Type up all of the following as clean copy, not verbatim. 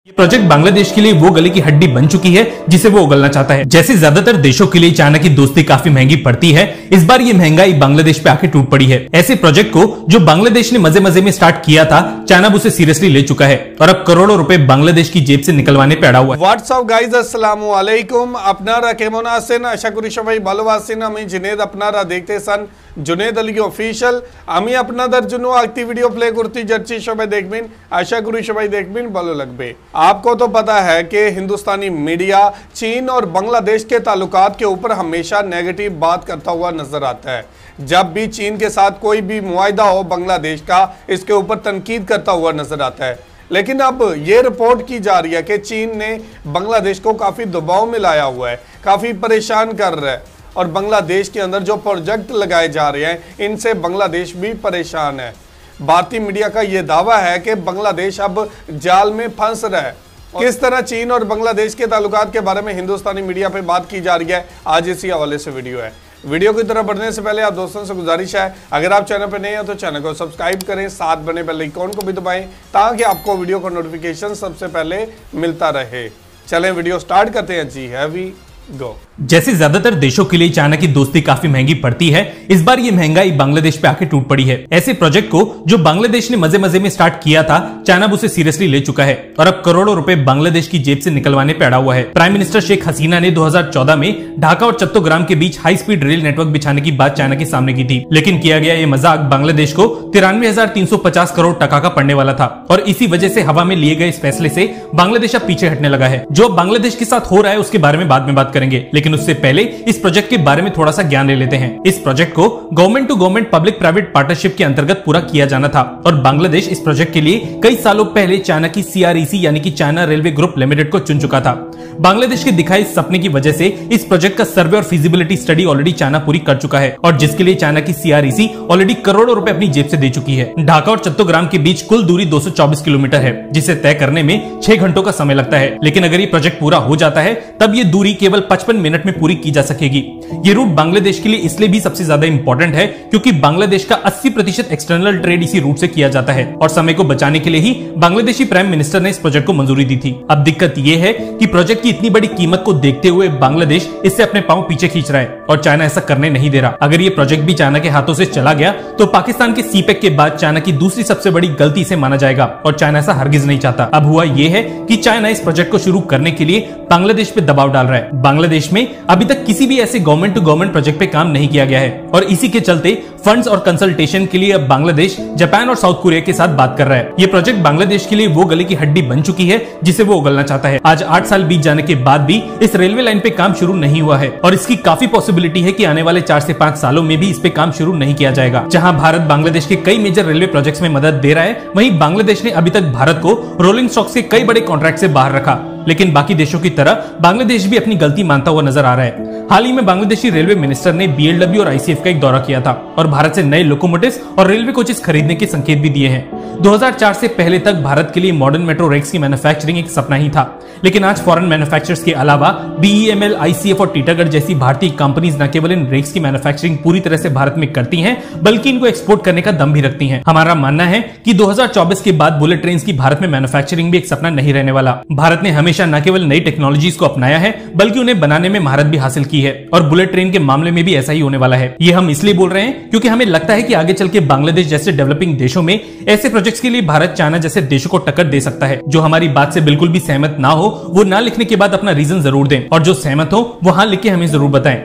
ये प्रोजेक्ट बांग्लादेश के लिए वो गले की हड्डी बन चुकी है जिसे वो उगलना चाहता है। जैसे ज्यादातर देशों के लिए चाइना की दोस्ती काफी महंगी पड़ती है, इस बार ये महंगाई बांग्लादेश पे आके टूट पड़ी है। ऐसे प्रोजेक्ट को जो बांग्लादेश ने मजे मजे में स्टार्ट किया था, चाइना उसे सीरियसली ले चुका है और अब करोड़ों रुपए बांग्लादेश की जेब से निकलवाने पे अड़ा हुआ है। व्हाट्सअप गाइज अस्सलामु आलैकुम, अपनारा केमन आছেন আশা করি সবাই ভালো আছেন। আমি জুনেদ, আপনারা দেখতেছেন জুনেদ আলী অফিশিয়াল। আমি আপনাদের জন্য একটি ভিডিও প্লে করতে যাচ্ছি, সবাই দেখবেন, আশা করি সবাই দেখবেন, ভালো লাগবে। आपको तो पता है कि हिंदुस्तानी मीडिया चीन और बांग्लादेश के ताल्लुकात के ऊपर हमेशा नेगेटिव बात करता हुआ नजर आता है। जब भी चीन के साथ कोई भी मुआहदा हो बांग्लादेश का, इसके ऊपर तनकीद करता हुआ नजर आता है। लेकिन अब ये रिपोर्ट की जा रही है कि चीन ने बांग्लादेश को काफ़ी दबाव में लाया हुआ है, काफ़ी परेशान कर रहा है और बांग्लादेश के अंदर जो प्रोजेक्ट लगाए जा रहे हैं, इनसे बांग्लादेश भी परेशान है। भारतीय मीडिया का ये दावा है कि बांग्लादेश अब जाल में फंस रहा है। किस तरह चीन और बांग्लादेश के ताल्लुकात के बारे में हिंदुस्तानी मीडिया पे बात की जा रही है, आज इसी हवाले से वीडियो है। वीडियो की तरफ बढ़ने से पहले आप दोस्तों से गुजारिश है, अगर आप चैनल पर नए हैं तो चैनल को सब्सक्राइब करें, साथ बने बेल आइकन को भी दबाएं ताकि आपको वीडियो का नोटिफिकेशन सबसे पहले मिलता रहे। चलें वीडियो स्टार्ट करते हैं। जी है वी गो। जैसे ज्यादातर देशों के लिए चाइना की दोस्ती काफी महंगी पड़ती है, इस बार ये महंगाई बांग्लादेश पे आके टूट पड़ी है। ऐसे प्रोजेक्ट को जो बांग्लादेश ने मजे मजे में स्टार्ट किया था, चाइना उसे सीरियसली ले चुका है और अब करोड़ों रुपए बांग्लादेश की जेब से निकलवाने पे अड़ा हुआ है। प्राइम मिनिस्टर शेख हसीना ने 2014 में ढाका और चट्टोग्राम के बीच हाई स्पीड रेल नेटवर्क बिछाने की बात चाइना के सामने की थी, लेकिन किया गया ये मजाक बांग्लादेश को 93,350 करोड़ टका का पड़ने वाला था और इसी वजह से हवा में लिए गए इस फैसले से बांग्लादेश अब पीछे हटने लगा है। जो बांग्लादेश के साथ हो रहा है उसके बारे में बाद में बात करेंगे, लेकिन उससे पहले इस प्रोजेक्ट के बारे में थोड़ा सा ज्ञान ले लेते हैं। इस प्रोजेक्ट को government to government public private partnership के अंतर्गत पूरा किया जाना था और बांग्लादेश इस प्रोजेक्ट के लिए कई सालों पहले चाइना की CREC यानी कि चाइना रेलवे ग्रुप लिमिटेड को चुन चुका था। बांग्लादेश के दिखाए सपने की वजह से इस प्रोजेक्ट का सर्वे और फिजिबिलिटी स्टडी ऑलरेडी चाइना पूरी कर चुका है और जिसके लिए चाइना की CREC ऑलरेडी करोड़ों रुपए अपनी जेब से दे चुकी है। ढाका और चट्टोग्राम के बीच कुल दूरी 224 किलोमीटर है, जिसे तय करने में 6 घंटों का समय लगता है, लेकिन अगर ये प्रोजेक्ट पूरा हो जाता है तब ये दूरी केवल 55 मिनट में पूरी की जा सकेगी। ये रूट बांग्लादेश के लिए इसलिए भी सबसे ज्यादा इंपॉर्टेंट है क्योंकि बांग्लादेश का 80% एक्सटर्नल ट्रेड इसी रूट से किया जाता है और समय को बचाने के लिए ही बांग्लादेशी प्राइम मिनिस्टर ने इस प्रोजेक्ट को मंजूरी दी थी। अब दिक्कत यह है कि प्रोजेक्ट की इतनी बड़ी कीमत को देखते हुए बांग्लादेश इससे अपने पांव पीछे खींच रहा है और चाइना ऐसा करने नहीं दे रहा। अगर ये प्रोजेक्ट भी चाइना के हाथों से चला गया तो पाकिस्तान के CPEC के बाद चाइना की दूसरी सबसे बड़ी गलती से माना जाएगा और चाइना ऐसा हरगिज नहीं चाहता। अब हुआ यह है कि चाइना इस प्रोजेक्ट को शुरू करने के लिए बांग्लादेश पे दबाव डाल रहा है। बांग्लादेश में अभी तक किसी भी ऐसे गवर्नमेंट टू गवर्नमेंट प्रोजेक्ट पे काम नहीं किया गया है और इसी के चलते फंड्स और कंसल्टेशन के लिए अब बांग्लादेश जापान और साउथ कोरिया के साथ बात कर रहा है। ये प्रोजेक्ट बांग्लादेश के लिए वो गले की हड्डी बन चुकी है जिसे वो उगलना चाहता है। आज 8 साल बीत जाने के बाद भी इस रेलवे लाइन पे काम शुरू नहीं हुआ है और इसकी काफी पॉसिबिलिटी है कि आने वाले 4 से 5 सालों में भी इस पे काम शुरू नहीं किया जाएगा। जहां भारत बांग्लादेश के कई मेजर रेलवे प्रोजेक्ट्स में मदद दे रहा है, वहीं बांग्लादेश ने अभी तक भारत को रोलिंग स्टॉक्स के कई बड़े कॉन्ट्रैक्ट से बाहर रखा, लेकिन बाकी देशों की तरह बांग्लादेश भी अपनी गलती मानता हुआ नजर आ रहा है। हाल ही में बांग्लादेशी रेलवे मिनिस्टर ने BLW और ICF का एक दौरा किया था और भारत से नए लोकोमोटिव्स और रेलवे कोचेस खरीदने के संकेत भी दिए हैं। 2004 से पहले तक भारत के लिए मॉडर्न मेट्रो रेक्स की मैन्युफैक्चरिंग एक सपना ही था, लेकिन आज फॉरेन मैन्युफैक्चरर्स के अलावा BEML, ICF और टीटागढ़ जैसी भारतीय कंपनीज न केवल इन रेक्स की मैन्युफैक्चरिंग पूरी तरह से भारत में करती हैं, बल्कि इनको एक्सपोर्ट करने का दम भी रखती हैं। हमारा मानना है कि 2024 के बाद बुलेट ट्रेन की भारत में मैन्युफैक्चरिंग भी एक सपना नहीं रहने वाला। भारत ने हमेशा न केवल नई टेक्नोलॉजीज को अपनाया है बल्कि उन्हें बनाने में महारत भी हासिल की है और बुलेट ट्रेन के मामले में भी ऐसा ही होने वाला है। ये हम इसलिए बोल रहे हैं क्योंकि हमें लगता है कि आगे चल के बांग्लादेश जैसे डेवलपिंग देशों में ऐसे प्रोजेक्ट्स के लिए भारत चाइना जैसे देशों को टक्कर दे सकता है। जो हमारी बात से बिल्कुल भी सहमत ना हो वो ना लिखने के बाद अपना रीजन जरूर दें और जो सहमत हो वो हाँ लिख के हमें जरूर बताएं।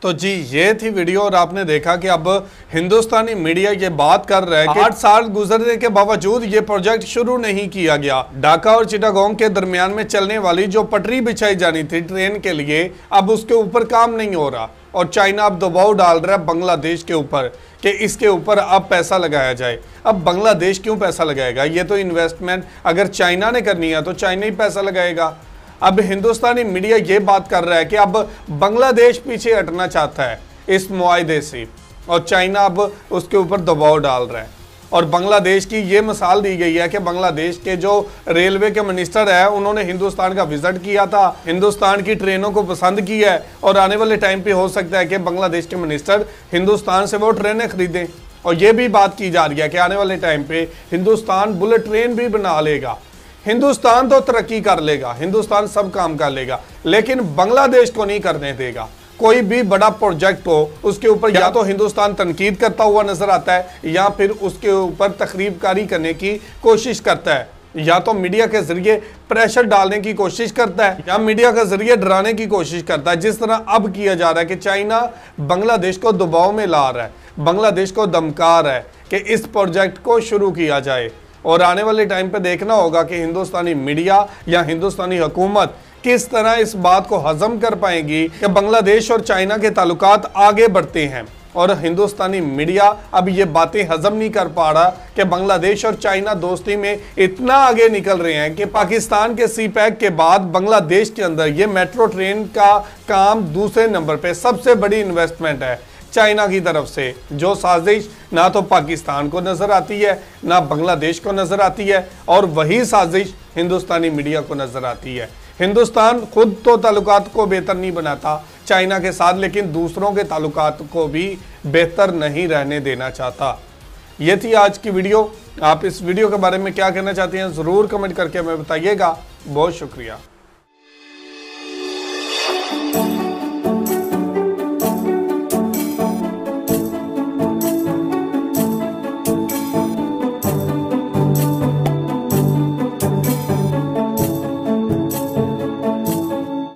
तो जी ये थी वीडियो और आपने देखा कि अब हिंदुस्तानी मीडिया ये बात कर रहा है कि 8 साल गुजरने के बावजूद ये प्रोजेक्ट शुरू नहीं किया गया। ढाका और चिटागोंग के दरमियान में चलने वाली जो पटरी बिछाई जानी थी ट्रेन के लिए, अब उसके ऊपर काम नहीं हो रहा और चाइना अब दबाव डाल रहा है बांग्लादेश के ऊपर कि इसके ऊपर अब पैसा लगाया जाए। अब बांग्लादेश क्यों पैसा लगाएगा? ये तो इन्वेस्टमेंट अगर चाइना ने करनी है तो चाइना ही पैसा लगाएगा। अब हिंदुस्तानी मीडिया ये बात कर रहा है कि अब बांग्लादेश पीछे हटना चाहता है इस मुआहदे से और चाइना अब उसके ऊपर दबाव डाल रहा है। और बांग्लादेश की ये मिसाल दी गई है कि बांग्लादेश के जो रेलवे के मिनिस्टर है उन्होंने हिंदुस्तान का विजिट किया था, हिंदुस्तान की ट्रेनों को पसंद किया है और आने वाले टाइम पे हो सकता है कि बांग्लादेश के मिनिस्टर हिंदुस्तान से वो ट्रेनें खरीदें। और ये भी बात की जा रही है कि आने वाले टाइम पे हिंदुस्तान बुलेट ट्रेन भी बना लेगा। हिंदुस्तान तो तरक्की कर लेगा, हिंदुस्तान सब काम कर लेगा, लेकिन बांग्लादेश को नहीं करने देगा। कोई भी बड़ा प्रोजेक्ट हो उसके ऊपर या तो हिंदुस्तान तनकीद करता हुआ नजर आता है या फिर उसके ऊपर तकरीबकारी करने की कोशिश करता है, या तो मीडिया के जरिए प्रेशर डालने की कोशिश करता है या मीडिया के जरिए डराने की कोशिश करता है, जिस तरह अब किया जा रहा है कि चाइना बांग्लादेश को दबाव में ला रहा है, बांग्लादेश को धमका रहा है कि इस प्रोजेक्ट को शुरू किया जाए। और आने वाले टाइम पे देखना होगा कि हिंदुस्तानी मीडिया या हिंदुस्तानी हुकूमत किस तरह इस बात को हजम कर पाएंगी कि बांग्लादेश और चाइना के ताल्लुकात आगे बढ़ते हैं। और हिंदुस्तानी मीडिया अब ये बातें हजम नहीं कर पा रहा कि बांग्लादेश और चाइना दोस्ती में इतना आगे निकल रहे हैं कि पाकिस्तान के सी पैक के बाद बांग्लादेश के अंदर ये मेट्रो ट्रेन का काम दूसरे नंबर पे सबसे बड़ी इन्वेस्टमेंट है चाइना की तरफ से, जो साजिश ना तो पाकिस्तान को नजर आती है ना बांग्लादेश को नजर आती है, और वही साजिश हिंदुस्तानी मीडिया को नजर आती है। हिंदुस्तान खुद तो ताल्लुकात को बेहतर नहीं बनाता चाइना के साथ, लेकिन दूसरों के ताल्लुकात को भी बेहतर नहीं रहने देना चाहता। ये थी आज की वीडियो। आप इस वीडियो के बारे में क्या कहना चाहते हैं ज़रूर कमेंट करके हमें बताइएगा। बहुत शुक्रिया।